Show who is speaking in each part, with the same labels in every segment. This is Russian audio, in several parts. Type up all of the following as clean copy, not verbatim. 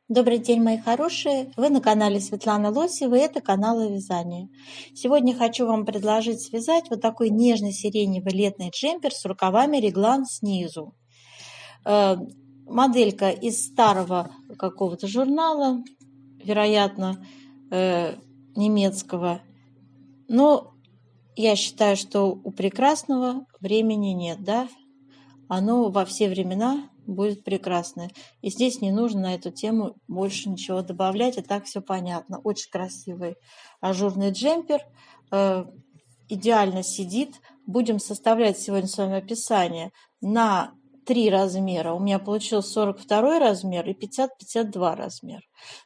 Speaker 1: Добрый день, мои хорошие! Вы на канале Светланы Лосевой, это канал о вязании. Сегодня хочу вам предложить связать вот такой нежный сиреневый летный джемпер с рукавами реглан снизу. Моделька из старого какого-то журнала, вероятно, немецкого. Но я считаю, что у прекрасного времени нет, да? Оно во все времена будет прекрасное. И здесь не нужно на эту тему больше ничего добавлять, и так все понятно. Очень красивый ажурный джемпер, идеально сидит. Будем составлять сегодня с вами описание на 3 размера. У меня получился 42 размер и 50-52 размер.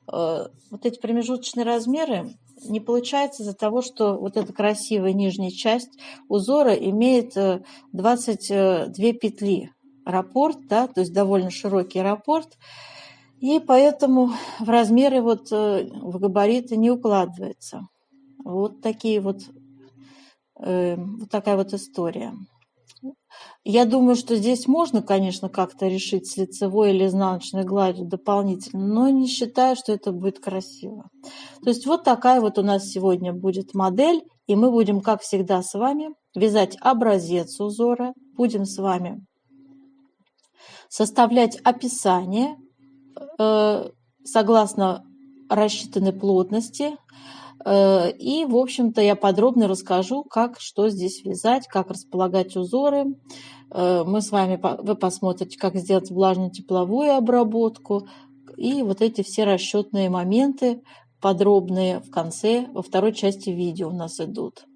Speaker 1: Вот эти промежуточные размеры не получается из-за того, что вот эта красивая нижняя часть узора имеет 22 петли. Раппорт, да, то есть довольно широкий раппорт, и поэтому в размеры в габариты не укладывается. Вот такие вот такая вот история. Я думаю, что здесь можно, конечно, как-то решить с лицевой или изнаночной гладью дополнительно, но не считаю, что это будет красиво. То есть вот такая вот у нас сегодня будет модель, и мы будем, как всегда, с вами вязать образец узора, будем с вами составлять описание согласно рассчитанной плотности. И, в общем-то, я подробно расскажу, как, что здесь вязать, как располагать узоры. Мы с вами, вы посмотрите, как сделать влажно-тепловую обработку. И вот эти все расчетные моменты подробные в конце, во второй части видео у нас идут.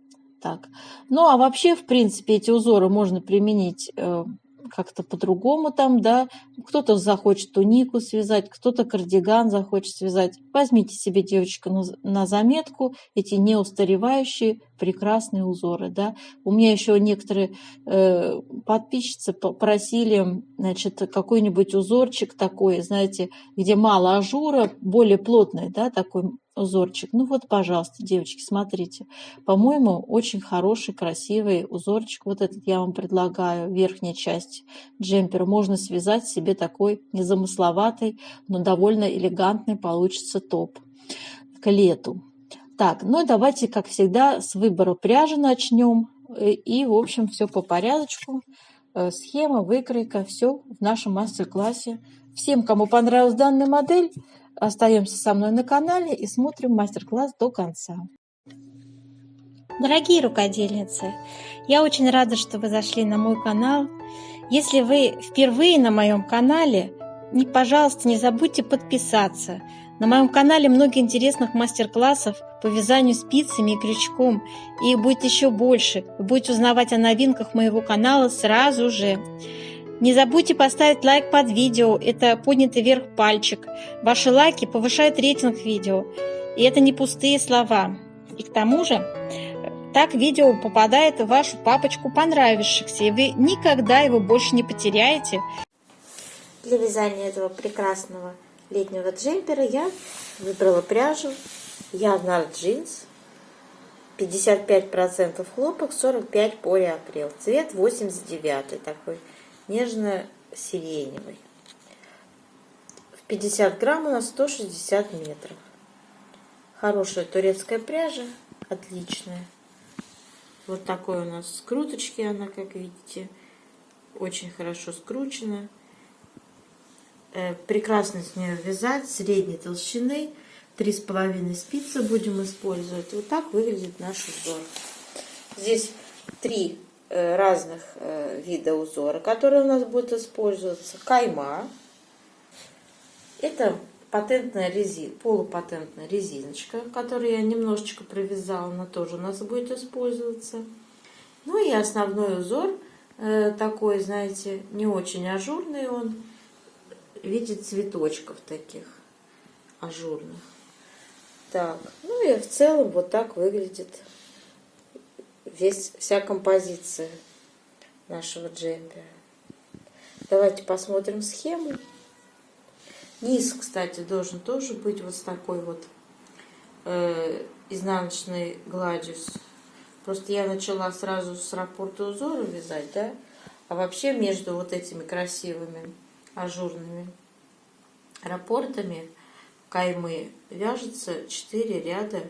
Speaker 1: Так. Ну, а вообще, в принципе, эти узоры можно применить как-то по-другому там, да. Кто-то захочет тунику связать, кто-то кардиган захочет связать. Возьмите себе, девочка, на заметку эти неустаревающие прекрасные узоры, да. У меня еще некоторые подписчицы просили, значит, какой-нибудь узорчик такой, знаете, где мало ажура, более плотный, да, такой узорчик. Ну вот, пожалуйста, девочки, смотрите. По-моему, очень хороший, красивый узорчик. Вот этот я вам предлагаю, верхняя часть джемпера. Можно связать себе такой незамысловатый, но довольно элегантный получится топ к лету. Так, ну давайте, как всегда, с выбора пряжи начнем. И, в общем, все по порядочку. Схема, выкройка, все в нашем мастер-классе. Всем, кому понравилась данная модель, остаемся со мной на канале и смотрим мастер-класс до конца. Дорогие рукодельницы, я очень рада, что вы зашли на мой канал. Если вы впервые на моем канале, пожалуйста, не забудьте подписаться. На моем канале много интересных мастер-классов по вязанию спицами и крючком. И их будет еще больше. Вы будете узнавать о новинках моего канала сразу же. Не забудьте поставить лайк под видео, это поднятый вверх пальчик. Ваши лайки повышают рейтинг видео. И это не пустые слова. И к тому же, так видео попадает в вашу папочку понравившихся, и вы никогда его больше не потеряете. Для вязания этого прекрасного летнего джемпера я выбрала пряжу Yarnart Jeans. 55% хлопок, 45% полиакрил. Цвет 89, такой нежно-сиреневый. В 50 грамм у нас 160 метров. Хорошая турецкая пряжа, отличная. Вот такой у нас скруточки она, как видите, очень хорошо скручена. Прекрасно с нее вязать, средней толщины, 3,5 спицы будем использовать. Вот так выглядит наш узор. Здесь 3 разных вида узора, которые у нас будут использоваться. Кайма. Это патентная полупатентная резиночка, которую я немножечко провязала, она тоже у нас будет использоваться. Ну и основной узор такой, знаете, не очень ажурный он, в виде цветочков таких ажурных. Так, ну и в целом вот так выглядит вся композиция нашего джемпера. Давайте посмотрим схему. Низ, кстати, должен тоже быть вот с такой вот изнаночной гладью. Просто я начала сразу с раппорта узора вязать, да? А вообще между вот этими красивыми ажурными раппортами каймы вяжется 4 ряда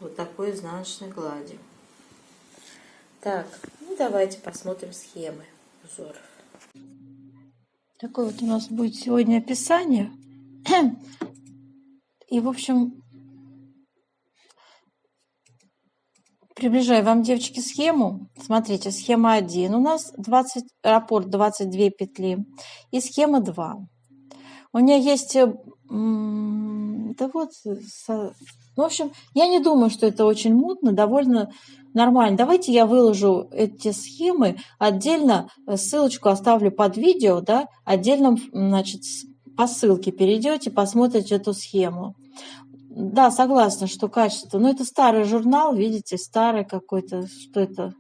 Speaker 1: вот такой изнаночной глади. Так, ну давайте посмотрим схемы узоров. Такое вот у нас будет сегодня описание. И, в общем, приближаю вам, девочки, схему. Смотрите, схема 1 у нас раппорт 22 петли и схема 2. У меня есть, да вот, в общем, я не думаю, что это очень мутно, довольно нормально. Давайте я выложу эти схемы отдельно, ссылочку оставлю под видео, да, отдельно, значит, по ссылке перейдете, посмотрите эту схему. Да, согласна, что качество, но это старый журнал, видите, старый какой-то, что это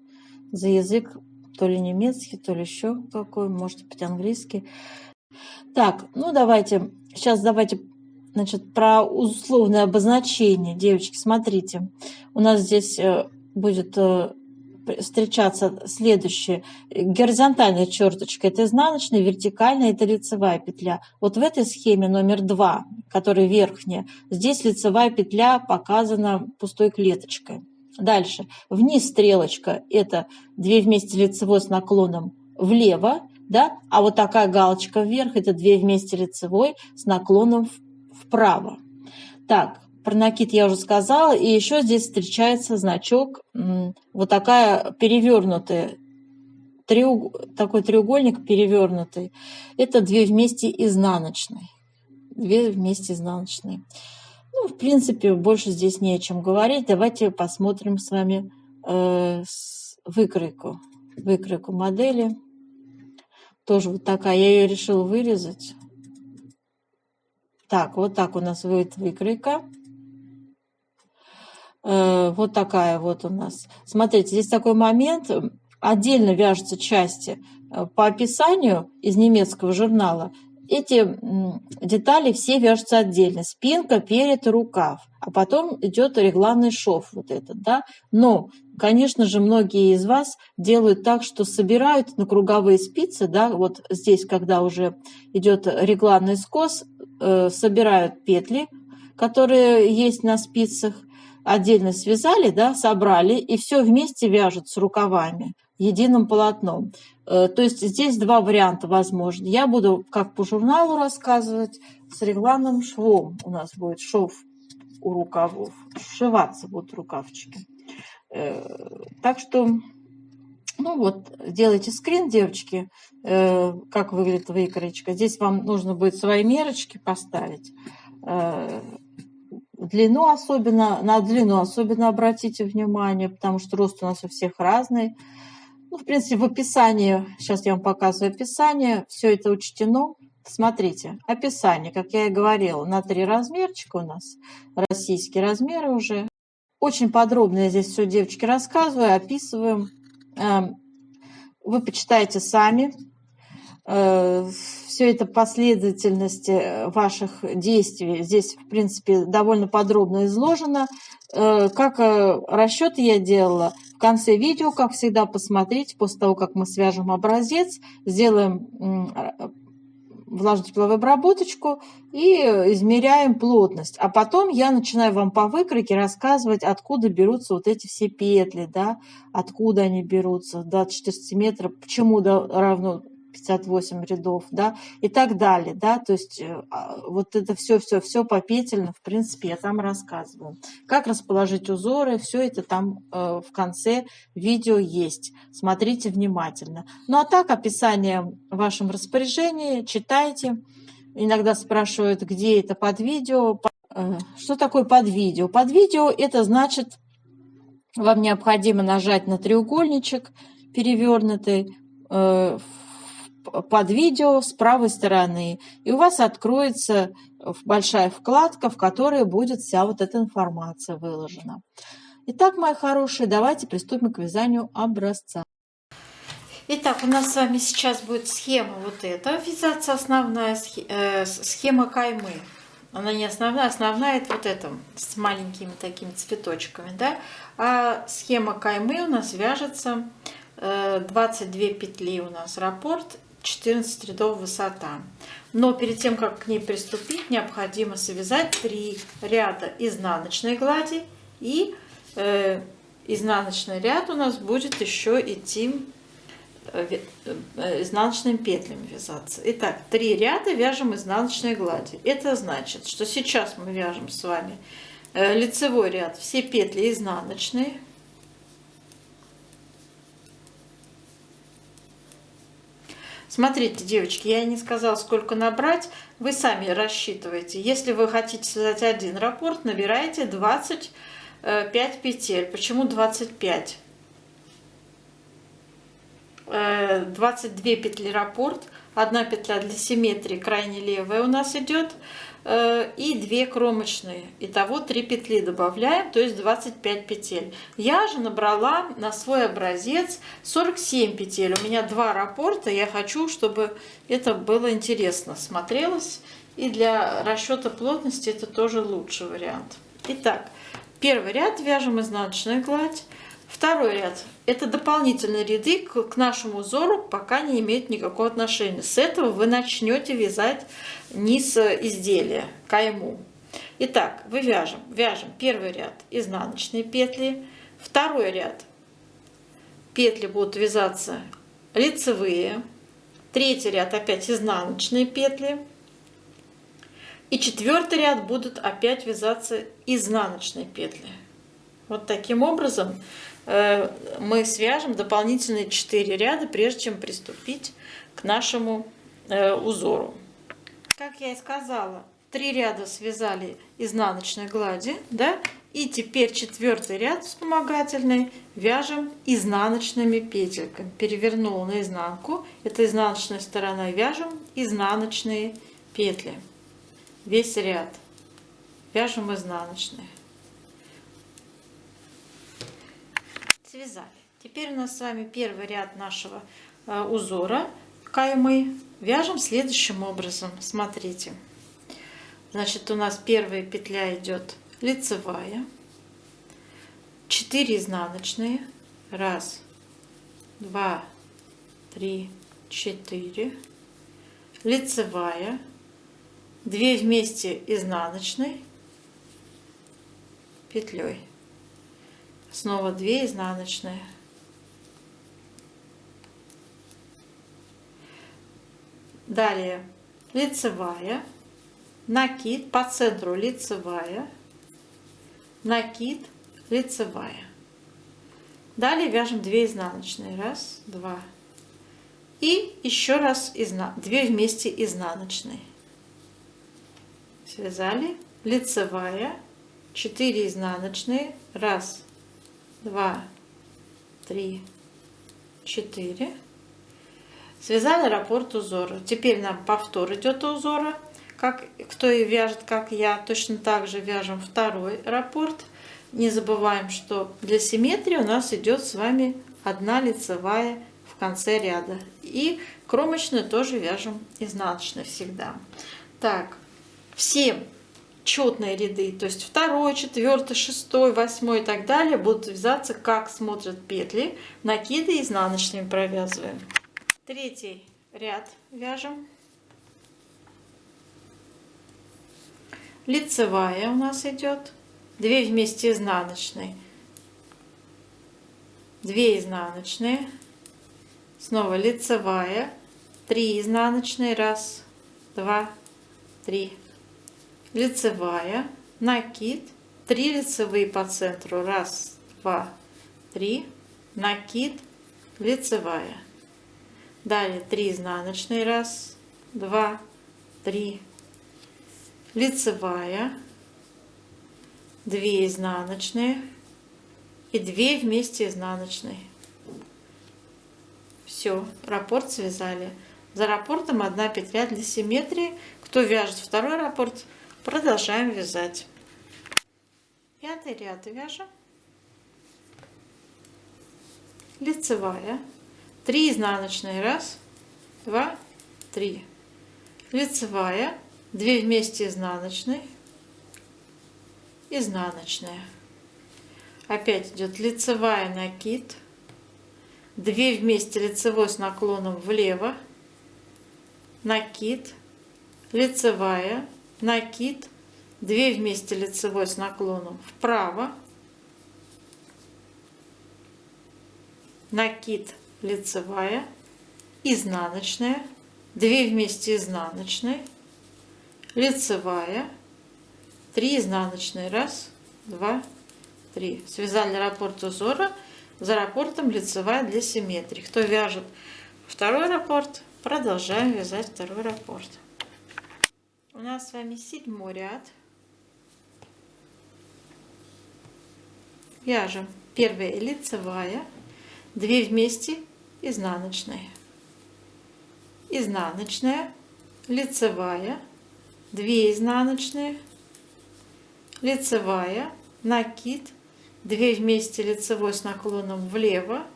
Speaker 1: за язык, то ли немецкий, то ли еще какой, может быть, английский. Так, ну давайте, сейчас давайте, значит, про условное обозначение, девочки, смотрите. У нас здесь будет встречаться следующее. Горизонтальная черточка – это изнаночная, вертикальная – это лицевая петля. Вот в этой схеме номер 2, которая верхняя, здесь лицевая петля показана пустой клеточкой. Дальше. Вниз стрелочка – это 2 вместе лицевой с наклоном влево. Да? А вот такая галочка вверх – это 2 вместе лицевой с наклоном вправо. Так, про накид я уже сказала. И еще здесь встречается значок, вот такая перевернутая, такой треугольник перевернутый. Это 2 вместе изнаночной. 2 вместе изнаночной. Ну, в принципе, больше здесь не о чем говорить. Давайте посмотрим с вами выкройку модели. Тоже вот такая, я ее решила вырезать. Так, вот так у нас выйдет выкройка. Вот такая вот у нас. Смотрите, здесь такой момент. Отдельно вяжутся части по описанию из немецкого журнала. Эти детали все вяжутся отдельно. Спинка, перед и рукав. А потом идет регланный шов вот этот, да. Но, конечно же, многие из вас делают так, что собирают на круговые спицы, да, вот здесь, когда уже идет регланный скос, собирают петли, которые есть на спицах, отдельно связали, да, собрали, и все вместе вяжут с рукавами единым полотном. То есть здесь 2 варианта возможны. Я буду, как по журналу, рассказывать, с регланным швом. У нас будет шов у рукавов, сшиваться будут рукавчики. Так что, ну вот, делайте скрин, девочки, как выглядит выкроечка. Здесь вам нужно будет свои мерочки поставить. Длину особенно, на длину особенно обратите внимание, потому что рост у нас у всех разный. Ну, в принципе, в описании, сейчас я вам показываю описание, все это учтено. Смотрите, описание, как я и говорила, на 3 размерчика у нас, российские размеры уже. Очень подробно я здесь все, девочки, рассказываю, описываем. Вы почитаете сами. Все это последовательности ваших действий здесь, в принципе, довольно подробно изложено. Как расчеты я делала, в конце видео, как всегда, посмотрите, после того, как мы свяжем образец, сделаем влажно-тепловую обработочку и измеряем плотность. А потом я начинаю вам по выкройке рассказывать, откуда берутся вот эти все петли, да, откуда они берутся, 24 сантиметра, почему равно 58 рядов, да, и так далее, да, то есть вот это все попетельно, в принципе, я там рассказываю. Как расположить узоры, все это там в конце видео есть. Смотрите внимательно. Ну, а так, описание в вашем распоряжении, читайте. Иногда спрашивают, где это под видео. Что такое под видео? Под видео это значит, вам необходимо нажать на треугольничек перевернутый, под видео с правой стороны, и у вас откроется большая вкладка, в которой будет вся вот эта информация выложена. Итак, мои хорошие, давайте приступим к вязанию образца. Итак, у нас с вами сейчас будет схема вот эта, вязаться основная схема каймы. Она не основная, основная это вот эта, с маленькими такими цветочками, да. А схема каймы у нас вяжется 22 петли у нас раппорт 14 рядов высота. Но перед тем, как к ней приступить, необходимо связать 3 ряда изнаночной глади, и изнаночный ряд у нас будет еще идти изнаночными петлями вязаться. Итак, 3 ряда вяжем изнаночной глади. Это значит, что сейчас мы вяжем с вами лицевой ряд, все петли изнаночные. Смотрите, девочки, я не сказала, сколько набрать, вы сами рассчитываете. Если вы хотите связать один раппорт, набирайте 25 петель. Почему 25? 22 петли раппорт, 1 петля для симметрии, крайне левая у нас идет, и 2 кромочные. Итого 3 петли добавляем, то есть 25 петель. Я же набрала на свой образец 47 петель. У меня 2 раппорта, я хочу, чтобы это было интересно смотрелось. И для расчета плотности это тоже лучший вариант. Итак, первый ряд вяжем изнаночную гладь. Второй ряд – это дополнительные ряды к нашему узору, пока не имеют никакого отношения. С этого вы начнете вязать низ изделия, кайму. Итак, вяжем первый ряд изнаночные петли, второй ряд петли будут вязаться лицевые, третий ряд опять изнаночные петли, и четвертый ряд будут опять вязаться изнаночные петли. Вот таким образом мы свяжем дополнительные 4 ряда, прежде чем приступить к нашему узору. Как я и сказала, 3 ряда связали изнаночной глади, да? И теперь 4-й ряд вспомогательный вяжем изнаночными петельками. Перевернула наизнанку, это изнаночная сторона, вяжем изнаночные петли. Весь ряд вяжем изнаночные. Связали. Теперь у нас с вами первый ряд нашего узора каймы. Вяжем следующим образом. Смотрите. Значит, у нас первая петля идет лицевая. 4 изнаночные. 1, 2, 3, 4. Лицевая. 2 вместе изнаночной петлей. Снова 2 изнаночные. Далее лицевая, накид, по центру лицевая, накид, лицевая. Далее вяжем 2 изнаночные. 1, 2. И еще раз 2 вместе изнаночные. Связали. Лицевая, 4 изнаночные. 1, 2, 3, 4. Связали раппорт узора. Теперь нам повтор идет узора. Как кто и вяжет, как я, точно так же вяжем второй раппорт. Не забываем, что для симметрии у нас идет с вами 1 лицевая в конце ряда. И кромочную тоже вяжем изнаночной всегда. Так, все четные ряды, то есть 2, 4, 6, 8 и так далее будут вязаться, как смотрят петли. Накиды изнаночными провязываем. 3 ряд вяжем. Лицевая у нас идет. 2 вместе изнаночные. 2 изнаночные. Снова лицевая. 3 изнаночные. 1, 2, 3. Лицевая, накид, 3 лицевые по центру, 1, 2, 3, накид, лицевая. Далее 3 изнаночные, 1, 2, 3, лицевая, 2 изнаночные и 2 вместе изнаночные. Все, раппорт связали. За раппортом 1 петля для симметрии. Кто вяжет второй раппорт, продолжаем вязать. 5 ряд вяжем. Лицевая, 3 изнаночные, 1, 2, 3. Лицевая, 2 вместе изнаночной, изнаночная. Опять идет лицевая, накид, 2 вместе лицевой с наклоном влево, накид, лицевая, накид, 2 вместе лицевой с наклоном вправо, накид, лицевая, изнаночная, 2 вместе изнаночной, лицевая, 3 изнаночные, 1, 2, 3. Связали раппорт узора, за раппортом лицевая для симметрии. Кто вяжет второй раппорт, продолжаем вязать второй раппорт. У нас с вами 7-й ряд. Вяжем первая лицевая, 2 вместе изнаночная, изнаночная, лицевая, 2 изнаночные, лицевая, накид, 2 вместе лицевой с наклоном влево,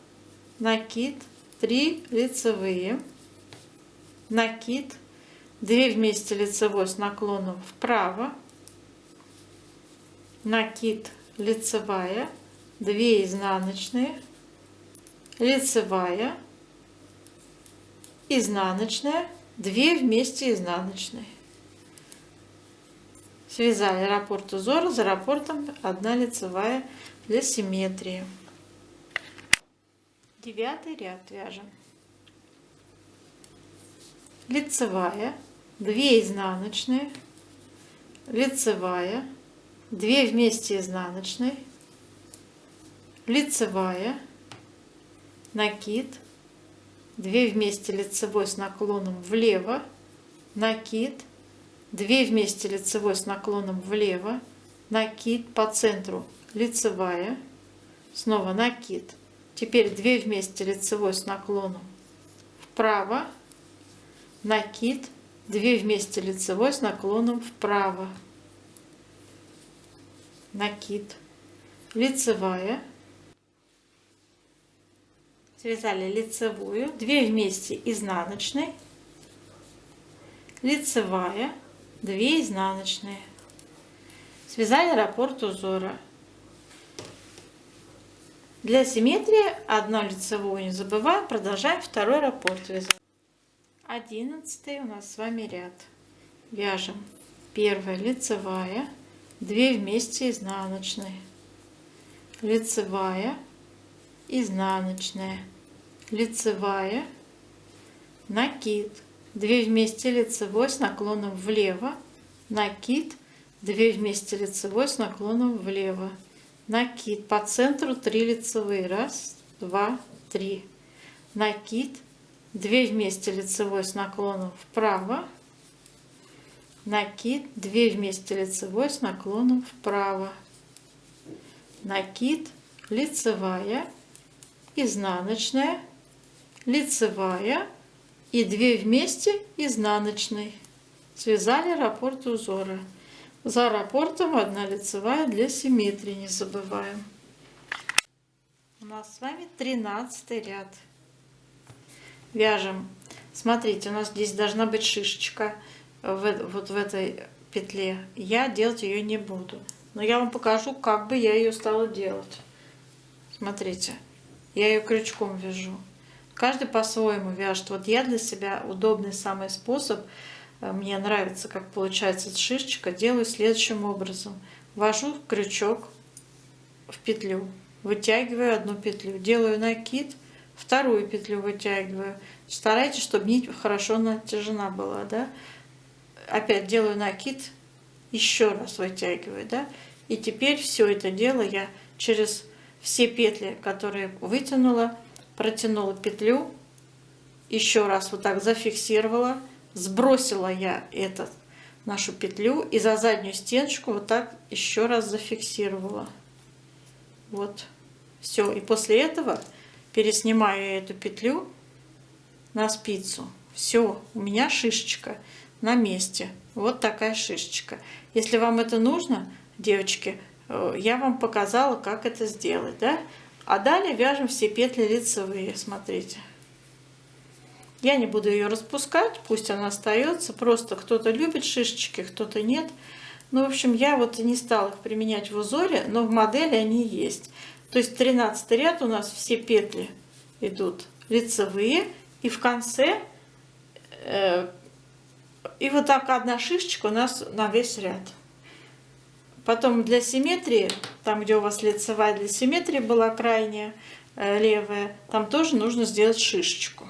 Speaker 1: накид, 3 лицевые, накид, 2 вместе лицевой с наклоном вправо, накид, лицевая, 2 изнаночные, лицевая, изнаночная, 2 вместе изнаночные. Связали раппорт узора, за раппортом 1 лицевая для симметрии. 9-й ряд вяжем. Лицевая, 2 изнаночные, лицевая, 2 вместе изнаночной, лицевая, накид, 2 вместе лицевой с наклоном влево, накид, 2 вместе лицевой с наклоном влево, накид по центру, лицевая, снова накид, теперь 2 вместе лицевой с наклоном вправо, накид, 2 вместе лицевой с наклоном вправо, накид, лицевая, связали лицевую, 2 вместе изнаночной, лицевая, 2 изнаночные, связали раппорт узора. Для симметрии 1 лицевую не забываем, продолжаем второй раппорт вязать. 11-й у нас с вами ряд. Вяжем первая лицевая, 2 вместе изнаночной, лицевая, изнаночная, лицевая, накид, 2 вместе лицевой с наклоном влево, накид, 2 вместе лицевой с наклоном влево, накид по центру, 3 лицевые, 1, 2, 3, накид, 2 вместе лицевой с наклоном вправо, накид, 2 вместе лицевой с наклоном вправо, накид, лицевая, изнаночная, лицевая и 2 вместе изнаночной. Связали раппорт узора. За раппортом 1 лицевая для симметрии, не забываем. У нас с вами 13-й ряд. Вяжем. Смотрите, у нас здесь должна быть шишечка вот в этой петле. Я делать ее не буду, но я вам покажу, как бы я ее стала делать. Смотрите, я ее крючком вяжу. Каждый по-своему вяжет. Вот я для себя удобный самый способ, мне нравится, как получается шишечка, делаю следующим образом. Ввожу крючок в петлю, вытягиваю 1 петлю, делаю накид, 2 петлю вытягиваю. Старайтесь, чтобы нить хорошо натяжена была, да? Опять делаю накид, еще раз вытягиваю, да? И теперь все это дело я через все петли, которые вытянула, протянула петлю, еще раз вот так зафиксировала, сбросила я нашу петлю и за заднюю стеночку вот так еще раз зафиксировала. Вот, все. И после этого переснимаю я эту петлю на спицу. Все, у меня шишечка на месте. Вот такая шишечка. Если вам это нужно, девочки, я вам показала, как это сделать, да? А далее вяжем все петли лицевые, смотрите. Я не буду ее распускать, пусть она остается. Просто кто-то любит шишечки, кто-то нет. Ну, в общем, я вот не стала их применять в узоре, но в модели они есть. То есть 13 ряд у нас все петли идут лицевые. И в конце И вот так одна шишечка у нас на весь ряд. Потом для симметрии, там где у вас лицевая, для симметрии была крайняя левая, там тоже нужно сделать шишечку.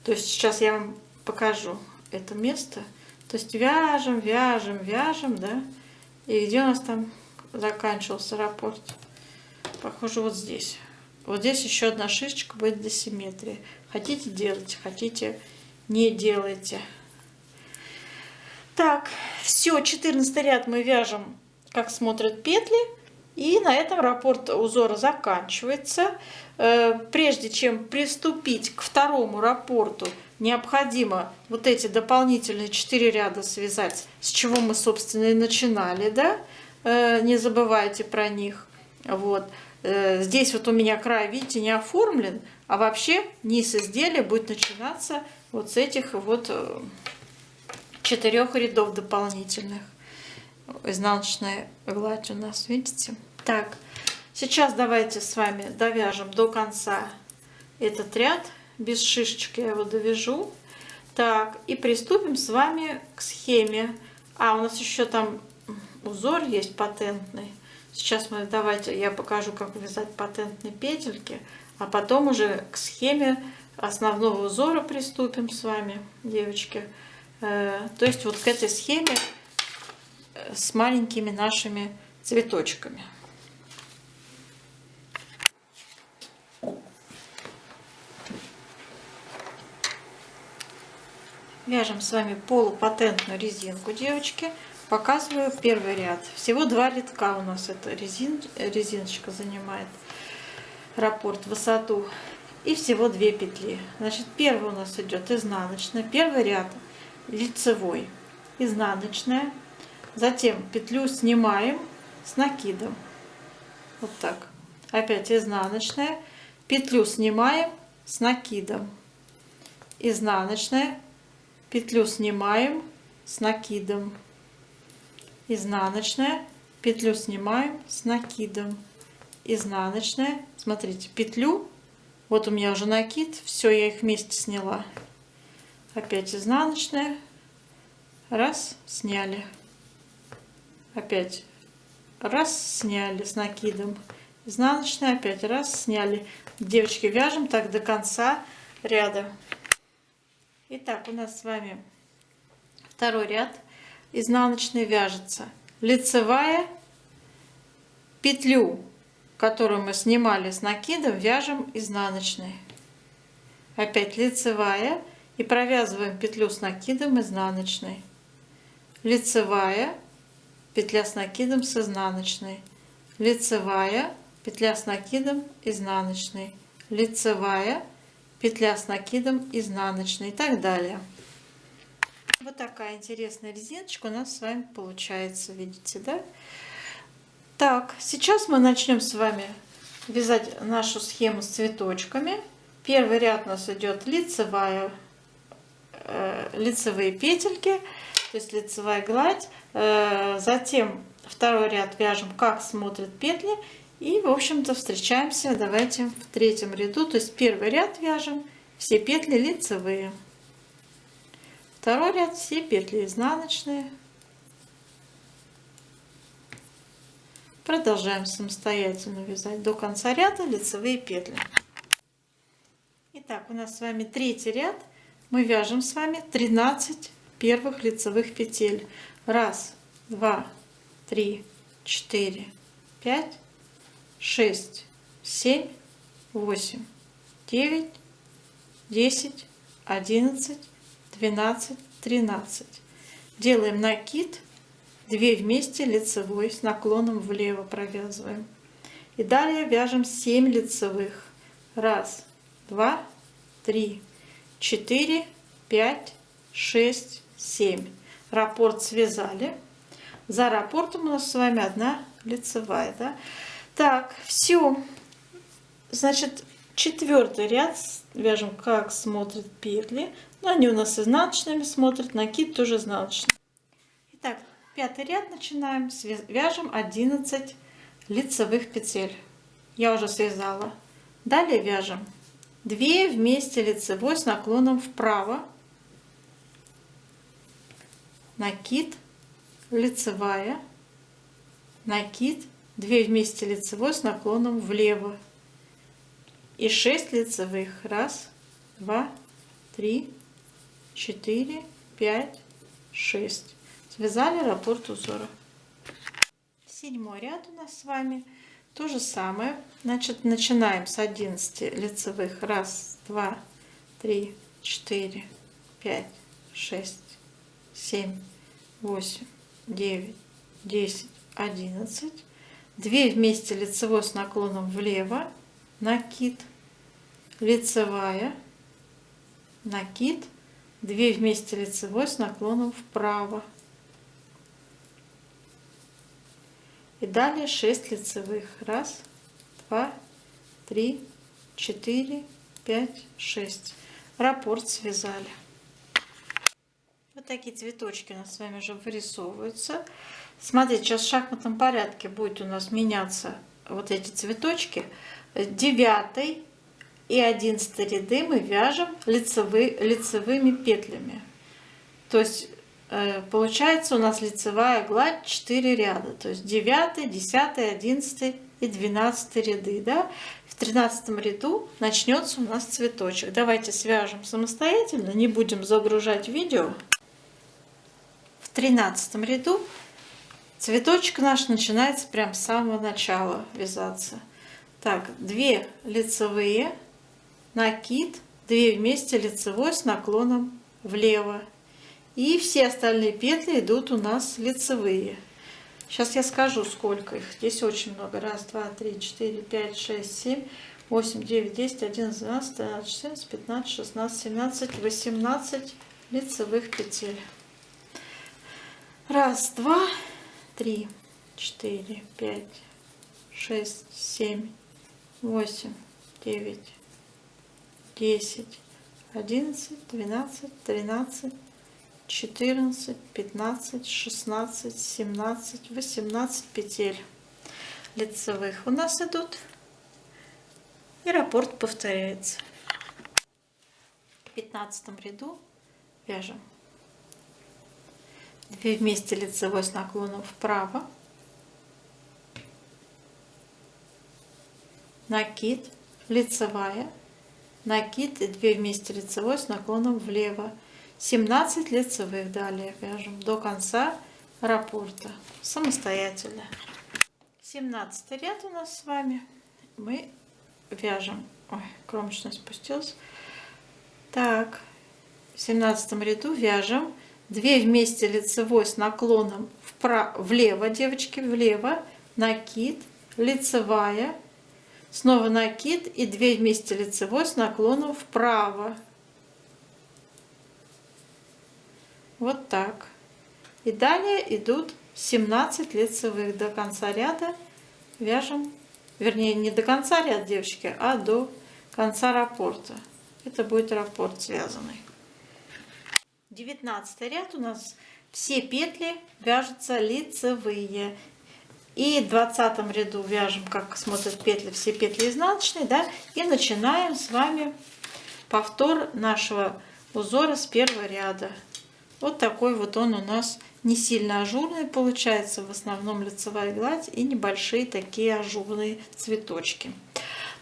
Speaker 1: То есть сейчас я вам покажу это место. То есть вяжем, вяжем, вяжем, да. И где у нас там заканчивался раппорт? Похоже, вот здесь. Вот здесь еще одна шишечка будет для симметрии. Хотите — делайте, хотите — не делайте. Так, все, 14 ряд мы вяжем, как смотрят петли. И на этом раппорт узора заканчивается. Прежде чем приступить к второму раппорту, необходимо вот эти дополнительные 4 ряда связать, с чего мы, собственно, и начинали, да? Не забывайте про них. Вот. Здесь вот у меня край, видите, не оформлен, а вообще низ изделия будет начинаться вот с этих вот 4 рядов дополнительных. Изнаночная гладь у нас, видите? Так, сейчас давайте с вами довяжем до конца этот ряд. Без шишечки я его довяжу. Так, и приступим с вами к схеме. А, у нас еще там узор есть патентный. Сейчас мы, давайте я покажу, как вязать патентные петельки. А потом уже к схеме основного узора приступим с вами, девочки. То есть вот к этой схеме с маленькими нашими цветочками. Вяжем с вами полупатентную резинку, девочки. Показываю первый ряд. Всего 2 рядка у нас эта резиночка занимает раппорт, высоту. И всего 2 петли. Значит, первый у нас идет изнаночная. Первый ряд лицевой, изнаночная. Затем петлю снимаем с накидом. Вот так. Опять изнаночная. Петлю снимаем с накидом. Изнаночная. Петлю снимаем с накидом. Изнаночная. Петлю снимаем с накидом. Изнаночная. Смотрите, петлю. Вот у меня уже накид. Все, я их вместе сняла. Опять изнаночная. Раз, сняли. Опять раз, сняли с накидом. Изнаночная, опять раз, сняли. Девочки, вяжем так до конца ряда. Итак, у нас с вами второй ряд. Изнаночный вяжется. Лицевая, петлю, которую мы снимали с накидом, вяжем изнаночной. Опять лицевая. И провязываем петлю с накидом изнаночной. Лицевая, петля с накидом с изнаночной. Лицевая, петля с накидом изнаночной. Лицевая, петля с накидом изнаночной. И так далее. Вот такая интересная резиночка у нас с вами получается, видите, да? Так, сейчас мы начнем с вами вязать нашу схему с цветочками. Первый ряд у нас идет лицевые петельки, то есть лицевая гладь. Затем второй ряд вяжем, как смотрят петли. И, в общем-то, встречаемся, давайте, в третьем ряду. То есть первый ряд вяжем все петли лицевые. Второй ряд все петли изнаночные. Продолжаем самостоятельно вязать до конца ряда лицевые петли. Итак, у нас с вами третий ряд. Мы вяжем с вами 13 первых лицевых петель. 1, 2, 3, 4, 5, 6, 7, 8, 9, 10, 11, 12, 13. Делаем накид, 2 вместе лицевой с наклоном влево провязываем. И далее вяжем 7 лицевых. 1, 2, 3, 4, 5, 6, 7. Раппорт связали. За раппортом у нас с вами 1 лицевая. Да? Так, все. Значит, 4-й ряд вяжем, как смотрят петли. Но они у нас изнаночными смотрят, накид тоже изнаночный. Итак, 5-й ряд начинаем. Вяжем 11 лицевых петель. Я уже связала. Далее вяжем 2 вместе лицевой с наклоном вправо. накид, лицевая, накид, 2 вместе лицевой с наклоном влево и 6 лицевых. 1, 2, 3, 4, 5, 6. Связали раппорт узора. 7 ряд у нас с вами то же самое. Значит, начинаем с 11 лицевых. 1, 2, 3, 4, 5, 6, 7, 8, 9, 10, 11. 2 вместе лицевой с наклоном влево, накид, лицевая, накид, 2 вместе лицевой с наклоном вправо. И далее 6 лицевых. 1, 2, 3, 4, 5, 6. Раппорт связали. Вот такие цветочки у нас с вами уже вырисовываются. Смотрите, сейчас в шахматном порядке будет у нас меняться вот эти цветочки. 9 и 11 ряды мы вяжем лицевыми петлями. То есть получается у нас лицевая гладь 4 ряда. То есть 9, 10, 11 и 12 ряды. Да? В 13 ряду начнется у нас цветочек. Давайте свяжем самостоятельно, не будем загружать видео. В 13 ряду цветочек наш начинается прям с самого начала вязаться. Так, 2 лицевые, накид, 2 вместе лицевой с наклоном влево. И все остальные петли идут у нас лицевые. Сейчас я скажу, сколько их. Здесь очень много. 1, 2, 3, 4, 5, 6, 7, 8, 9, 10, 11, 12, 13, 14, 15, 16, 17, 18 лицевых петель. 1, 2, 3, 4, 5, 6, 7, 8, 9, 10, 11, 12, 13, 14, 15, 16, 17, 18 петель лицевых у нас идут. И раппорт повторяется. В 15 ряду вяжем 2 вместе лицевой с наклоном вправо, накид, лицевая, накид и 2 вместе лицевой с наклоном влево. 17 лицевых далее вяжем до конца раппорта самостоятельно. 17 ряд у нас с вами мы вяжем. Ой, кромочная спустилась. Так, в 17 ряду вяжем 2 вместе лицевой с наклоном влево, девочки, влево, накид, лицевая, снова накид и 2 вместе лицевой с наклоном вправо. Вот так. И далее идут 17 лицевых до конца ряда. Вяжем, вернее, не до конца ряда, девочки, а до конца раппорта. Это будет раппорт связанный. 19 ряд у нас все петли вяжутся лицевые. И в 20 ряду вяжем, как смотрят петли, все петли изнаночные, да, и начинаем с вами повтор нашего узора с первого ряда. Вот такой вот он у нас не сильно ажурный получается, в основном лицевая гладь и небольшие такие ажурные цветочки.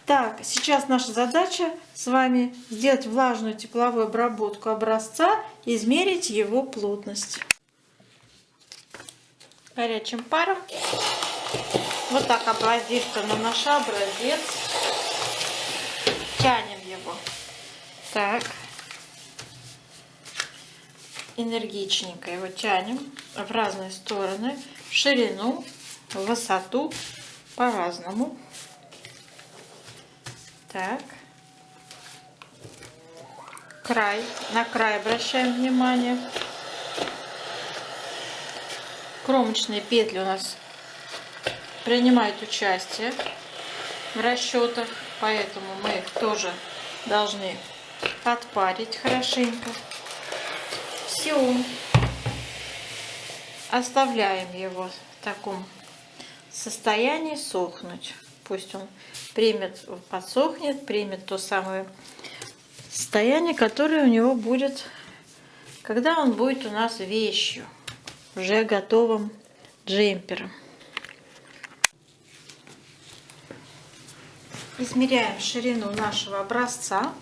Speaker 1: Так, сейчас наша задача с вами сделать влажную тепловую обработку образца и измерить его плотность. Горячим паром вот так образивка на наш образец, тянем его. Так. Энергичненько его тянем в разные стороны, в ширину, в высоту, по-разному. Так. Край. На край обращаем внимание. Кромочные петли у нас принимают участие в расчетах, поэтому мы их тоже должны отпарить хорошенько. Все. Оставляем его в таком состоянии сохнуть. Пусть он подсохнет, примет то самое состояние, которое у него будет, когда он будет у нас вещью. уже готовым джемпером. Измеряем ширину нашего образца.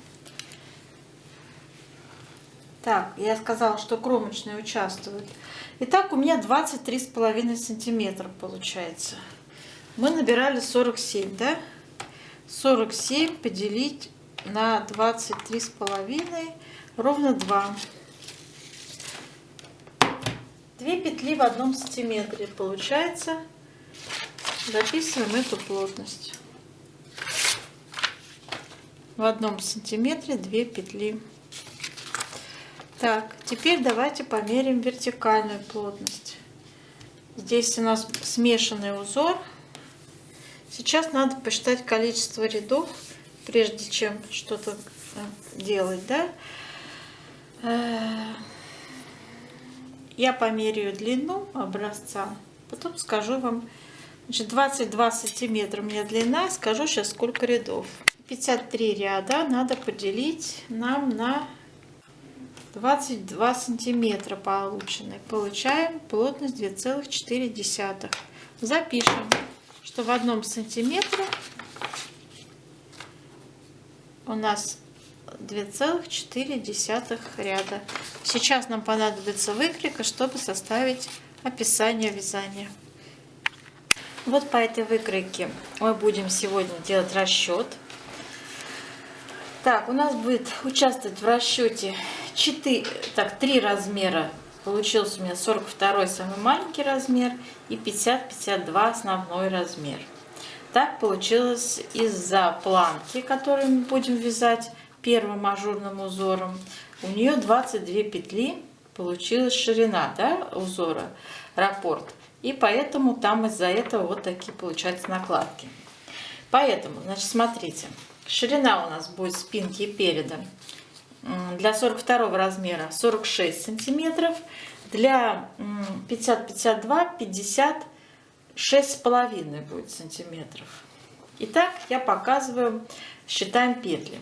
Speaker 1: Так, я сказала, что кромочные участвуют. Итак, у меня 23,5 сантиметра получается. Мы набирали 47, да? 47 поделить на 23,5 ровно 2. 2 петли в 1 сантиметре получается. Записываем эту плотность. В 1 сантиметре 2 петли. Так, теперь давайте померим вертикальную плотность. Здесь у нас смешанный узор. Сейчас надо посчитать количество рядов, прежде чем что-то делать, да? Я померяю длину образца, потом скажу вам. Значит, 22 сантиметра у меня длина, скажу сейчас сколько рядов. 53 ряда надо поделить нам на 22 сантиметра полученные. Получаем плотность 2,4. Запишем, что в 1 сантиметре у нас 2,4 ряда. Сейчас нам понадобится выкройка, чтобы составить описание вязания. Вот по этой выкройке мы будем сегодня делать расчет. Так, у нас будет участвовать в расчете 3 размера. Получился у меня 42 самый маленький размер и 50-52 основной размер. Так получилось из-за планки, которую мы будем вязать первым ажурным узором. У нее 22 петли получилась ширина, да, узора, раппорт. И поэтому там из-за этого вот такие получаются накладки. Поэтому, значит, смотрите. Ширина у нас будет спинки и переда для 42 размера 46 сантиметров, для 50-52 56,5 будет сантиметров. Итак, я показываю, считаем петли.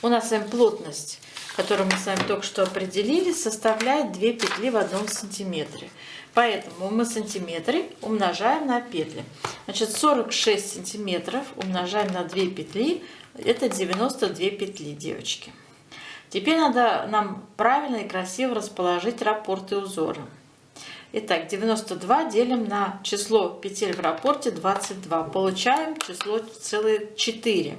Speaker 1: У нас с вами плотность, которую мы с вами только что определили, составляет 2 петли в 1 сантиметре. Поэтому мы сантиметры умножаем на петли. Значит, 46 сантиметров умножаем на 2 петли. Это 92 петли, девочки. Теперь надо нам правильно и красиво расположить раппорты узора. Итак, 92 делим на число петель в раппорте 22. Получаем число целых 4.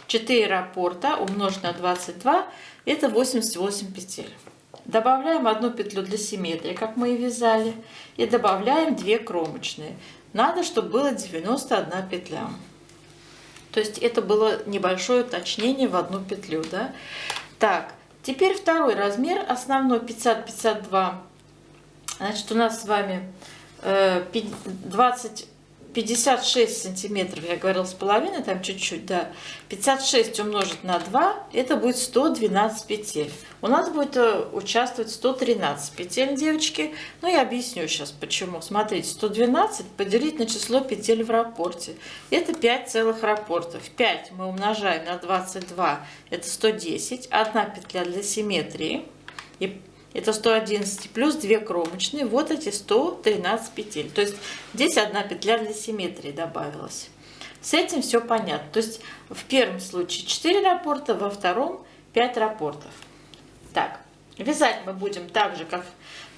Speaker 1: 4 раппорта умножить на 22 это 88 петель. Добавляем 1 петлю для симметрии, как мы и вязали, и добавляем 2 кромочные. Надо, чтобы было 91 петля. То есть это было небольшое уточнение в 1 петлю, да? Так, теперь второй размер, основной 50-52. Значит, у нас с вами 56 сантиметров, я говорила с половиной, там чуть-чуть, да. 56 умножить на 2, это будет 112 петель. У нас будет участвовать 113 петель, девочки. Ну, я объясню сейчас, почему. Смотрите, 112 поделить на число петель в раппорте. Это 5 целых раппортов. 5 мы умножаем на 22, это 110. 1 петля для симметрии. И это 111 плюс 2 кромочные, вот эти 113 петель. То есть здесь 1 петля для симметрии добавилась. С этим все понятно. То есть в первом случае 4 раппорта, во втором 5 раппортов. Так, вязать мы будем так же, как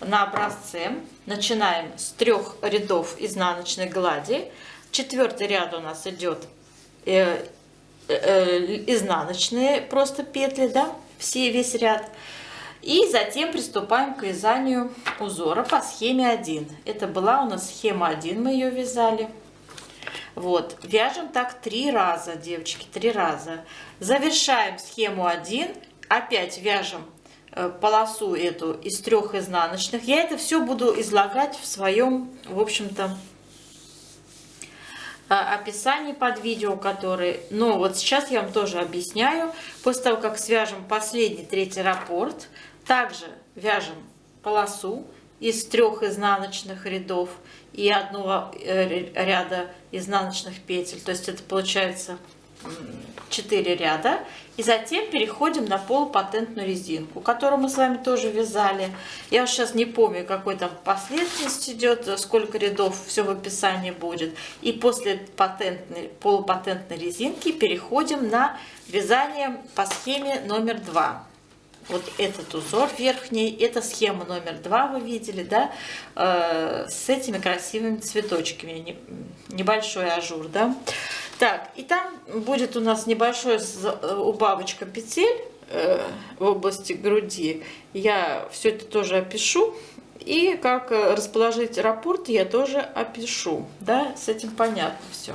Speaker 1: на образце. Начинаем с 3 рядов изнаночной глади. 4-й ряд у нас идет изнаночные просто петли, да, весь ряд. И затем приступаем к вязанию узора по схеме 1. Это была у нас схема 1, мы ее вязали. Вот, вяжем так 3 раза, девочки, 3 раза. Завершаем схему 1, опять вяжем полосу эту из 3 изнаночных. Я это все буду излагать в своем, в общем-то, описании под видео, которые... Но вот сейчас я вам тоже объясняю. После того, как свяжем последний 3-й раппорт, также вяжем полосу из 3 изнаночных рядов и 1 ряда изнаночных петель. То есть это получается 4 ряда. И затем переходим на полупатентную резинку, которую мы с вами тоже вязали. Я сейчас не помню, какой там последовательность идет, сколько рядов, все в описании будет. И после полупатентной резинки переходим на вязание по схеме номер 2. Вот этот узор верхний, это схема номер 2, вы видели, да, с этими красивыми цветочками, небольшой ажур, да. Так, и там будет у нас небольшая убавочка петель в области груди. Я все это тоже опишу. И как расположить раппорт я тоже опишу. Да, с этим понятно все.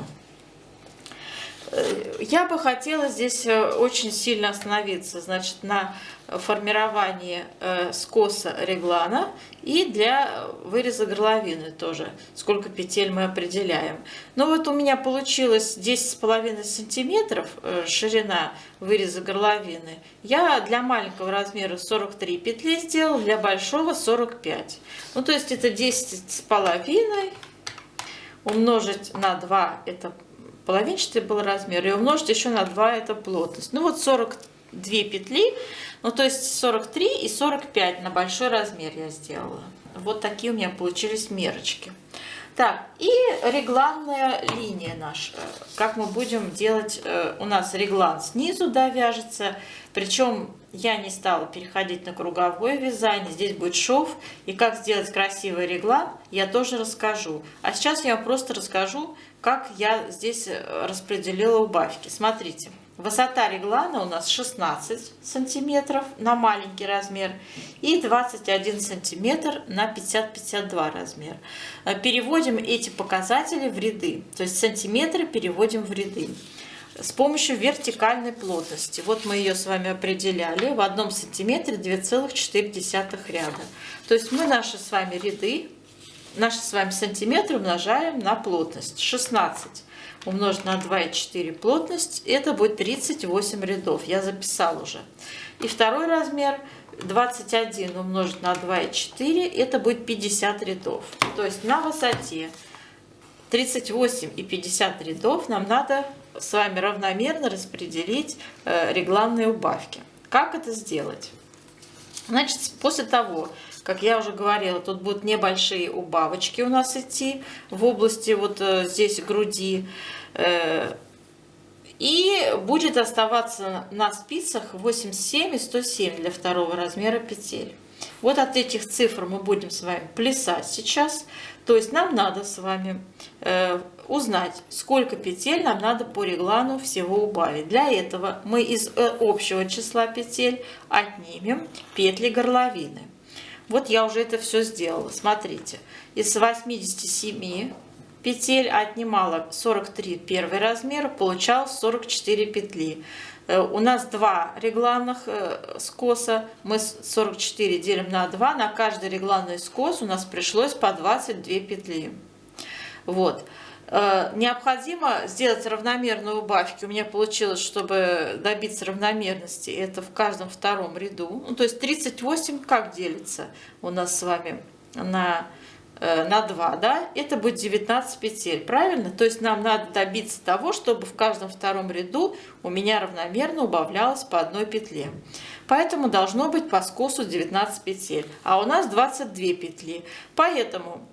Speaker 1: Я бы хотела здесь очень сильно остановиться, значит, на формировании скоса реглана и для выреза горловины тоже, сколько петель мы определяем. Ну вот у меня получилось 10,5 сантиметров ширина выреза горловины. Я для маленького размера 43 петли сделала, для большого 45. Ну то есть это 10,5 умножить на 2, это половинчатый был размер, и умножить еще на 2, это плотность. Ну вот 42 петли, ну то есть 43 и 45 на большой размер я сделала. Вот такие у меня получились мерочки. Так, и регланная линия наша. Как мы будем делать, у нас реглан снизу, да, вяжется, причем я не стала переходить на круговое вязание, здесь будет шов, и как сделать красивый реглан, я тоже расскажу. А сейчас я вам просто расскажу, как я здесь распределила убавки. Смотрите, высота реглана у нас 16 сантиметров на маленький размер и 21 сантиметр на 50-52 размер. Переводим эти показатели в ряды, то есть сантиметры переводим в ряды с помощью вертикальной плотности. Вот мы ее с вами определяли. В 1 сантиметре 2,4 ряда. То есть мы наши с вами ряды, наши с вами сантиметры умножаем на плотность. 16 умножить на 2,4 плотность, это будет 38 рядов. Я записала уже. И второй размер 21 умножить на 2,4, это будет 50 рядов. То есть на высоте 38 и 50 рядов нам надо с вами равномерно распределить регланные убавки. Как это сделать? Значит, после того, как я уже говорила, тут будут небольшие убавочки у нас идти в области вот здесь груди. И будет оставаться на спицах 87 и 107 для второго размера петель. Вот от этих цифр мы будем с вами плясать сейчас. То есть нам надо с вами узнать, сколько петель нам надо по реглану всего убавить. Для этого мы из общего числа петель отнимем петли горловины. Вот я уже это все сделала. Смотрите, из 87 петель отнимала 43 первый размер, получалось 44 петли. У нас 2 регланных скоса, мы 44 делим на 2, на каждый регланный скос у нас пришлось по 22 петли. Вот. Необходимо сделать равномерные убавки. У меня получилось, чтобы добиться равномерности, это в каждом втором ряду. Ну, то есть 38 как делится у нас с вами на 2, да? Это будет 19 петель, правильно? То есть нам надо добиться того, чтобы в каждом втором ряду у меня равномерно убавлялось по одной петле. Поэтому должно быть по скосу 19 петель, а у нас 22 петли. Поэтому,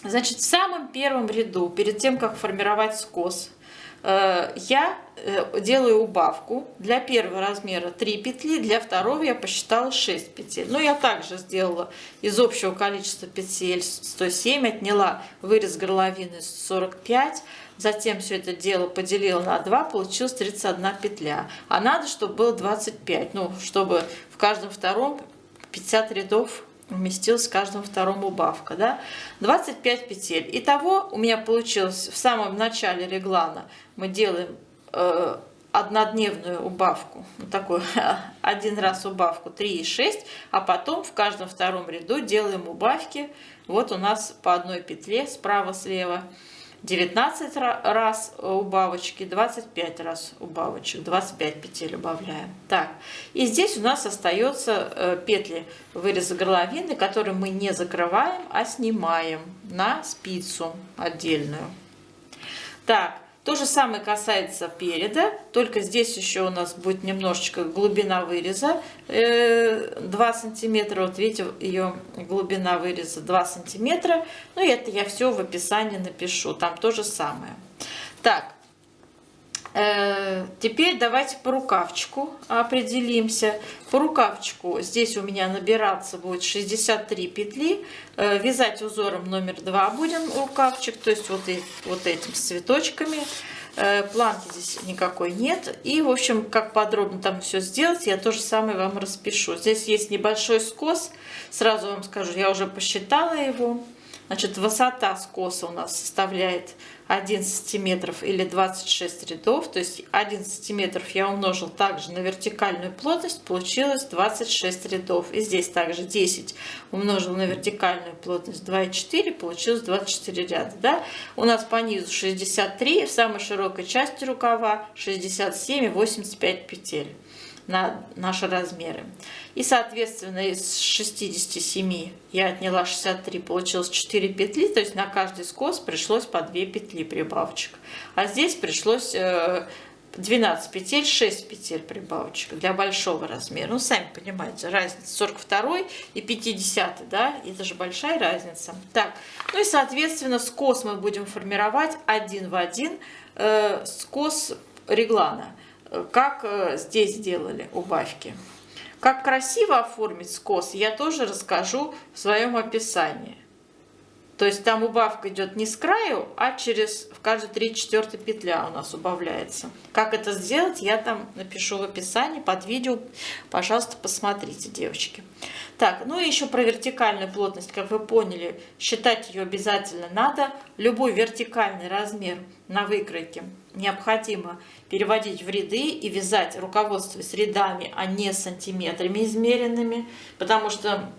Speaker 1: значит, в самом первом ряду, перед тем, как формировать скос, я делаю убавку. Для первого размера 3 петли, для второго я посчитала 6 петель. Но я также сделала из общего количества петель 107, отняла вырез горловины 45, затем все это дело поделила на 2, получилось 31 петля. А надо, чтобы было 25, ну, чтобы в каждом втором 50 рядов уместилась в каждом втором убавка, да? 25 петель. Итого у меня получилось в самом начале реглана мы делаем однодневную убавку, вот такой один раз убавку 3 и 6, а потом в каждом втором ряду делаем убавки. Вот у нас по одной петле справа-слева 19 раз убавочки, 25 раз убавочек, 25 петель убавляем. Так, и здесь у нас остается петли выреза горловины, которые мы не закрываем, а снимаем на спицу отдельную. Так, То же самое касается переда, только здесь еще у нас будет немножечко глубина выреза 2 сантиметра. Вот видите, ее глубина выреза 2 сантиметра. Ну, это я все в описании напишу, там то же самое. Так. Теперь давайте по рукавчику определимся. По рукавчику здесь у меня набираться будет 63 петли. Вязать узором номер 2 будем рукавчик, то есть вот этим с цветочками. Планки здесь никакой нет. И, в общем, как подробно там все сделать, я то же самое вам распишу. Здесь есть небольшой скос. Сразу вам скажу, я уже посчитала его. Значит, высота скоса у нас составляет 1 сантиметр или 26 рядов. То есть 1 сантиметр я умножил также на вертикальную плотность, получилось 26 рядов. И здесь также 10 умножил на вертикальную плотность 2,4, получилось 24 ряда. Да? У нас по низу 63, в самой широкой части рукава 67 и 85 петель на наши размеры. И, соответственно, из 67 я отняла 63, получилось 4 петли, то есть на каждый скос пришлось по 2 петли прибавочек. А здесь пришлось 12 петель, 6 петель прибавочек для большого размера. Ну, сами понимаете, разница 42 и 50, да, это же большая разница. Так, ну и, соответственно, скос мы будем формировать один в один, скос реглана. Как здесь сделали убавки. Как красиво оформить скос, я тоже расскажу в своем описании. То есть там убавка идет не с краю, а в каждой 3/4 петля у нас убавляется. Как это сделать, я там напишу в описании под видео. Пожалуйста, посмотрите, девочки. Так, ну и еще про вертикальную плотность, как вы поняли, считать ее обязательно надо. Любой вертикальный размер на выкройке необходимо переводить в ряды и вязать, руководствуясь рядами, а не сантиметрами измеренными, потому что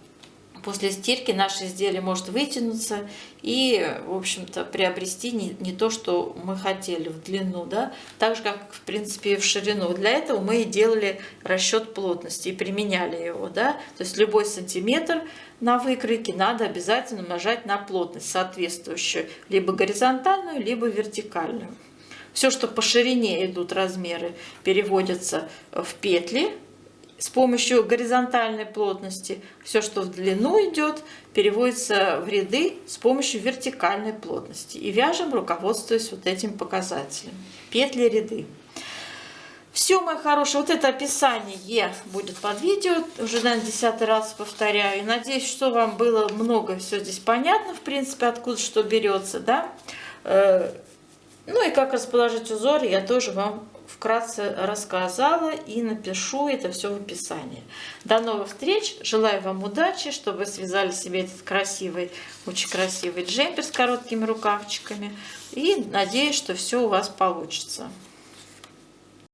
Speaker 1: после стирки наше изделие может вытянуться и, в общем-то, приобрести не то, что мы хотели в длину, да, так же, как, в принципе, и в ширину. Для этого мы и делали расчет плотности и применяли его, да, то есть любой сантиметр на выкройке надо обязательно умножать на плотность соответствующую, либо горизонтальную, либо вертикальную. Все, что по ширине идут размеры, переводятся в петли с помощью горизонтальной плотности. Все, что в длину идет, переводится в ряды с помощью вертикальной плотности. И вяжем, руководствуясь вот этим показателем. Петли, ряды. Все, мои хорошие, вот это описание будет под видео. Уже, наверное, 10-й раз повторяю. И надеюсь, что вам было много все здесь понятно, в принципе, откуда что берется, да. Ну и как расположить узор, я тоже вам вкратце рассказала и напишу это все в описании. До новых встреч, желаю вам удачи, чтобы вы связали себе этот красивый, очень красивый джемпер с короткими рукавчиками. И надеюсь, что все у вас получится.